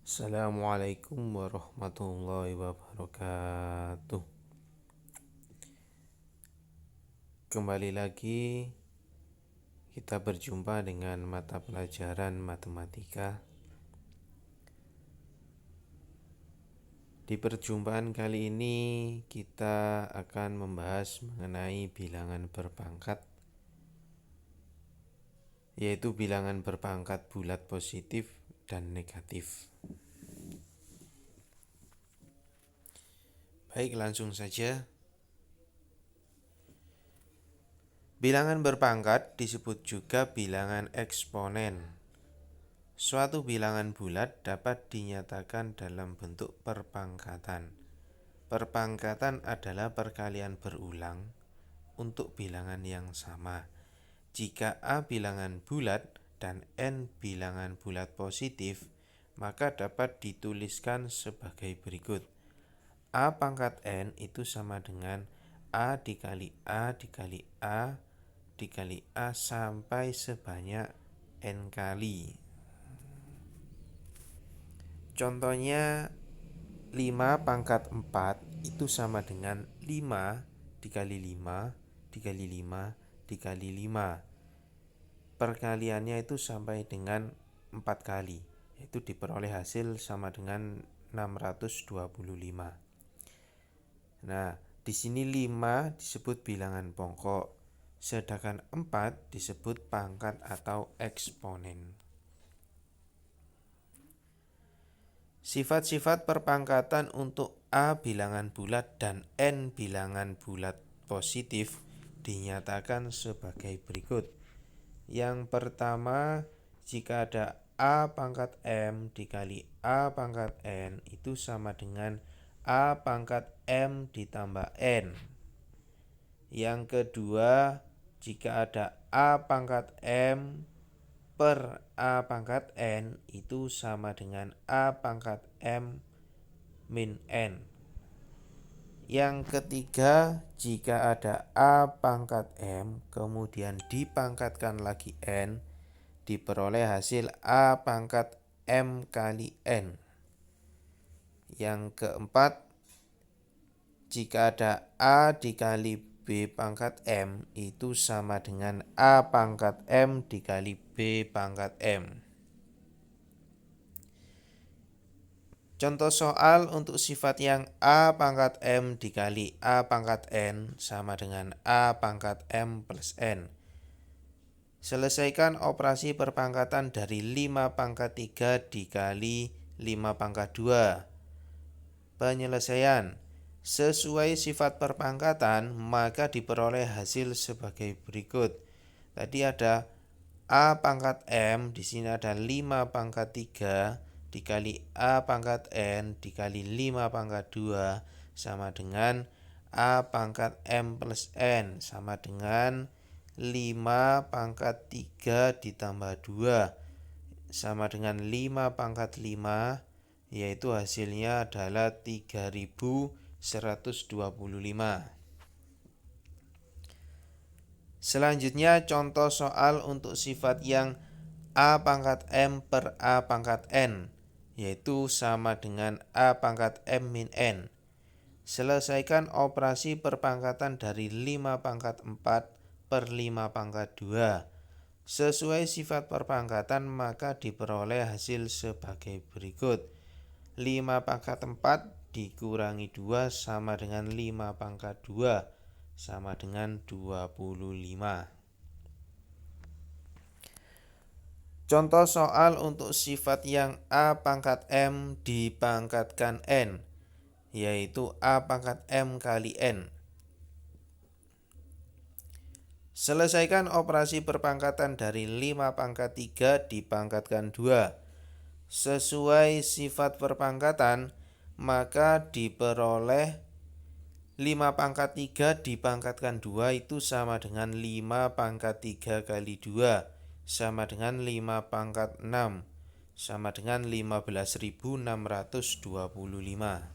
Assalamualaikum warahmatullahi wabarakatuh. Kembali lagi kita berjumpa dengan mata pelajaran matematika. Di perjumpaan kali ini kita akan membahas mengenai bilangan berpangkat, yaitu bilangan berpangkat bulat positif dan negatif. Baik, langsung saja. Bilangan berpangkat disebut juga bilangan eksponen. Suatu bilangan bulat dapat dinyatakan dalam bentuk perpangkatan. Perpangkatan adalah perkalian berulang untuk bilangan yang sama. Jika A bilangan bulat dan N bilangan bulat positif, maka dapat dituliskan sebagai berikut. A pangkat N itu sama dengan A dikali A dikali A dikali A sampai sebanyak N kali. Contohnya 5 pangkat 4 itu sama dengan 5 dikali 5 dikali 5 dikali 5. Perkaliannya itu sampai dengan 4 kali, yaitu diperoleh hasil sama dengan 625. Nah, di sini 5 disebut bilangan pongkok, sedangkan 4 disebut pangkat atau eksponen. Sifat-sifat perpangkatan untuk A bilangan bulat dan N bilangan bulat positif dinyatakan sebagai berikut. Yang pertama, jika ada A pangkat M dikali A pangkat N itu sama dengan A pangkat M ditambah N. Yang kedua, jika ada A pangkat M per A pangkat N itu sama dengan A pangkat M min N. Yang ketiga, jika ada A pangkat M kemudian dipangkatkan lagi N, diperoleh hasil A pangkat M kali N. Yang keempat, jika ada A dikali B pangkat M itu sama dengan A pangkat M dikali B pangkat M. Contoh soal untuk sifat yang A pangkat M dikali A pangkat N sama dengan A pangkat M plus N. Selesaikan operasi perpangkatan dari 5 pangkat 3 dikali 5 pangkat 2. Penyelesaian. Sesuai sifat perpangkatan, maka diperoleh hasil sebagai berikut. Tadi ada A pangkat M, di sini ada 5 pangkat 3 dikali A pangkat N dikali 5 pangkat 2 sama dengan A pangkat M plus N sama dengan 5 pangkat 3 ditambah 2 sama dengan 5 pangkat 5, yaitu hasilnya adalah 3125. Selanjutnya contoh soal untuk sifat yang A pangkat M per A pangkat N, yaitu sama dengan A pangkat M min N. Selesaikan operasi perpangkatan dari 5 pangkat 4 per 5 pangkat 2. Sesuai sifat perpangkatan maka diperoleh hasil sebagai berikut. 5 pangkat 4 dikurangi 2 sama dengan 5 pangkat 2 sama dengan 25. Contoh soal untuk sifat yang A pangkat M dipangkatkan N, yaitu A pangkat M kali N. Selesaikan operasi perpangkatan dari 5 pangkat 3 dipangkatkan 2. Sesuai sifat perpangkatan, maka diperoleh 5 pangkat 3 dipangkatkan 2 itu sama dengan 5 pangkat 3 kali 2, sama dengan 5 pangkat 6, sama dengan 15.625.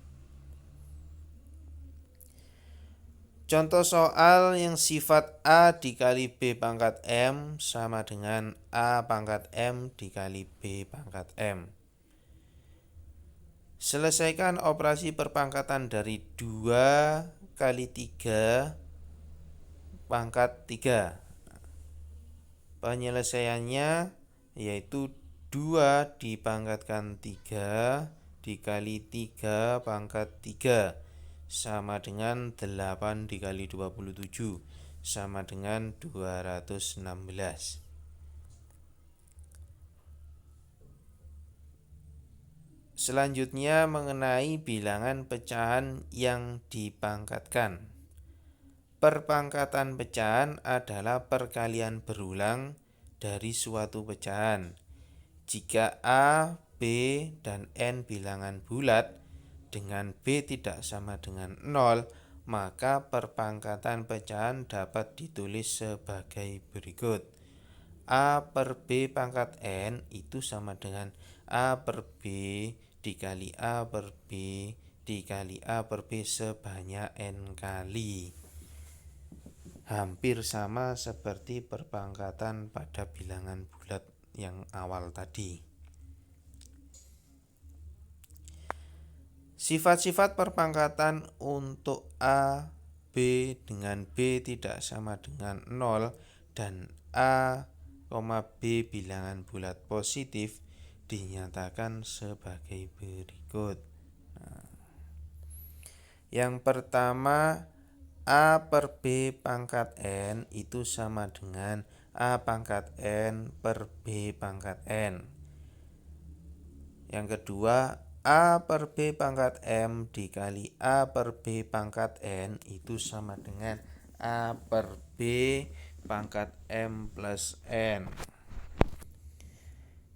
Contoh soal yang sifat A dikali B pangkat M sama dengan A pangkat M dikali B pangkat M. Selesaikan operasi perpangkatan dari 2 kali 3 pangkat 3. Penyelesaiannya yaitu 2 dipangkatkan 3 dikali 3 pangkat 3 sama dengan 8 dikali 27 sama dengan 216. Selanjutnya mengenai bilangan pecahan yang dipangkatkan. Perpangkatan pecahan adalah perkalian berulang dari suatu pecahan. Jika A, B, dan N bilangan bulat dengan B tidak sama dengan 0, maka perpangkatan pecahan dapat ditulis sebagai berikut. A per B pangkat N itu sama dengan A per B dikali A per B dikali A per B sebanyak N kali. Hampir sama seperti perpangkatan pada bilangan bulat yang awal tadi. Sifat-sifat perpangkatan untuk A, B dengan B tidak sama dengan 0 dan A, B bilangan bulat positif dinyatakan sebagai berikut. Yang pertama, A per B pangkat N itu sama dengan A pangkat N per B pangkat N. Yang kedua, A per B pangkat M dikali A per B pangkat N itu sama dengan A per B pangkat M plus N.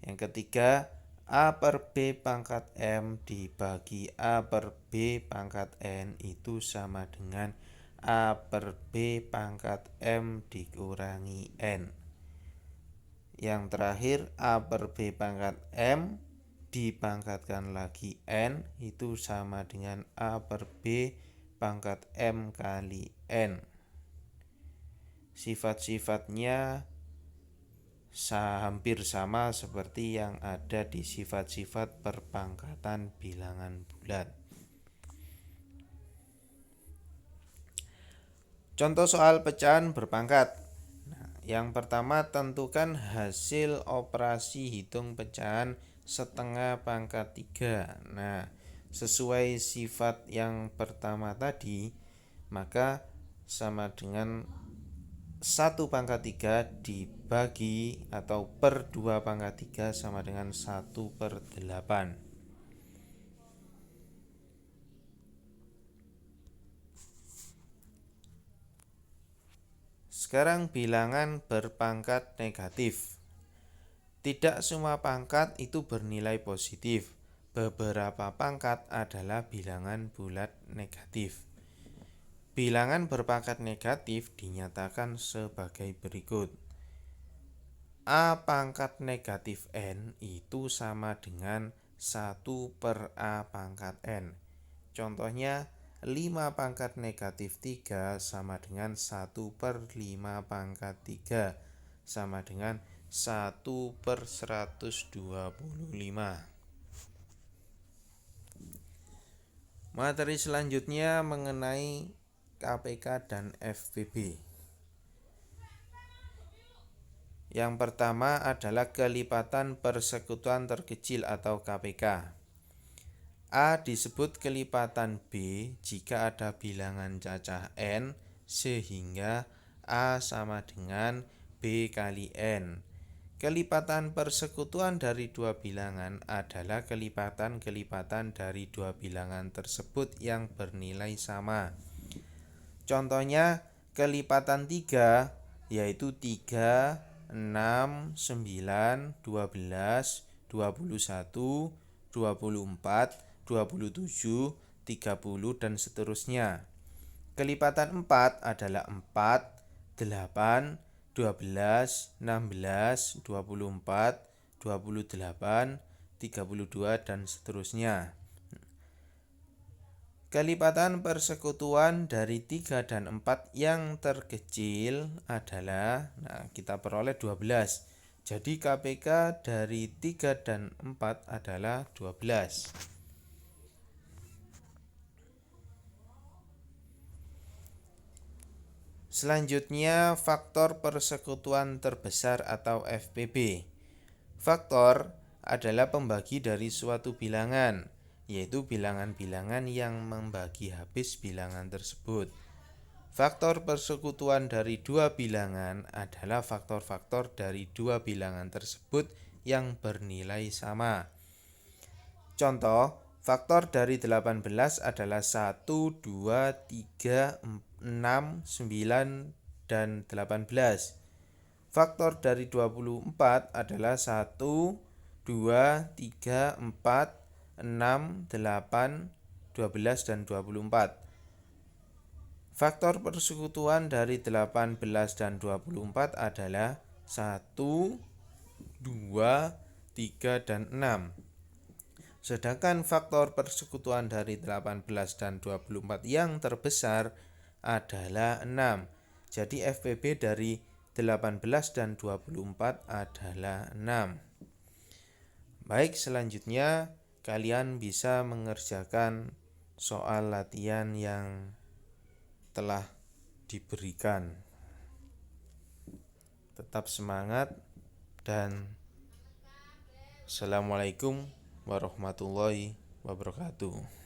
Yang ketiga, A per B pangkat M dibagi A per B pangkat N itu sama dengan A per B pangkat M dikurangi N. Yang terakhir, A per B pangkat M dipangkatkan lagi N itu sama dengan A per B pangkat M kali N. Sifat-sifatnya hampir sama seperti yang ada di sifat-sifat perpangkatan bilangan bulat. Contoh soal pecahan berpangkat. Yang pertama, tentukan hasil operasi hitung pecahan setengah pangkat 3. Nah, sesuai sifat yang pertama tadi, maka sama dengan 1 pangkat 3 dibagi atau per 2 pangkat 3 sama dengan 1 per 8. Sekarang bilangan berpangkat negatif. Tidak semua pangkat itu bernilai positif. Beberapa pangkat adalah bilangan bulat negatif. Bilangan berpangkat negatif dinyatakan sebagai berikut. A pangkat negatif N itu sama dengan 1 per A pangkat N. Contohnya, 5 pangkat negatif 3 sama dengan 1 per 5 pangkat 3 sama dengan 1 per 125. Materi selanjutnya mengenai KPK dan FPB. Yang pertama adalah kelipatan persekutuan terkecil atau KPK. A disebut kelipatan B jika ada bilangan cacah N sehingga A sama dengan B kali N. Kelipatan persekutuan dari dua bilangan adalah kelipatan-kelipatan dari dua bilangan tersebut yang bernilai sama. Contohnya kelipatan 3 yaitu 3, 6, 9, 12, 21, 24, 27, 30 dan seterusnya. Kelipatan 4 adalah 4, 8, 12, 16, 24, 28, 32 dan seterusnya. Kelipatan persekutuan dari 3 dan 4 yang terkecil adalah, kita peroleh 12. Jadi KPK dari 3 dan 4 adalah 12. Selanjutnya, faktor persekutuan terbesar atau FPB. Faktor adalah pembagi dari suatu bilangan, yaitu bilangan-bilangan yang membagi habis bilangan tersebut. Faktor persekutuan dari dua bilangan adalah faktor-faktor dari dua bilangan tersebut yang bernilai sama. Contoh, faktor dari 18 adalah 1, 2, 3, 6, 9, dan 18. Faktor dari 24 adalah 1, 2, 3, 4, 6, 8, 12, dan 24. Faktor persekutuan dari 18 dan 24 adalah 1, 2, 3, dan 6. Sedangkan faktor persekutuan dari 18 dan 24 yang terbesar adalah 6. Jadi FPB dari 18 dan 24 adalah 6. Baik, selanjutnya kalian bisa mengerjakan soal latihan yang telah diberikan. Tetap semangat dan Assalamualaikum warahmatullahi wabarakatuh.